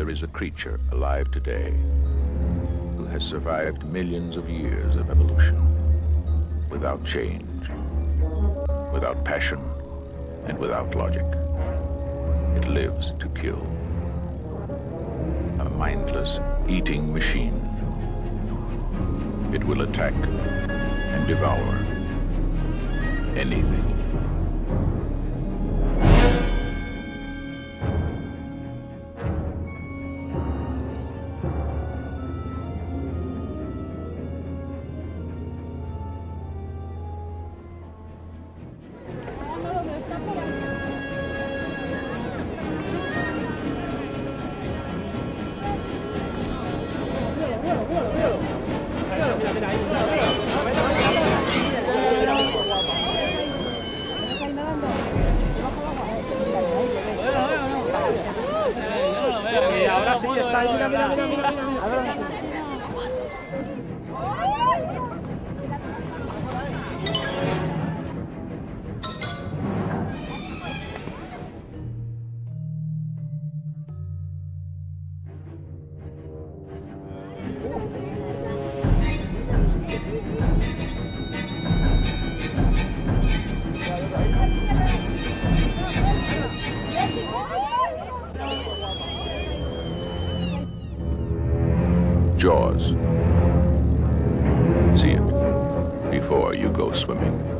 there is a creature alive today who has survived millions of years of evolution without change, without passion, and without logic. It lives to kill. A mindless, eating machine. It will attack and devour anything. Ahora sí está ahí, mira, mira, mira, mira. Ahora sí. Jaws. See it before you go swimming.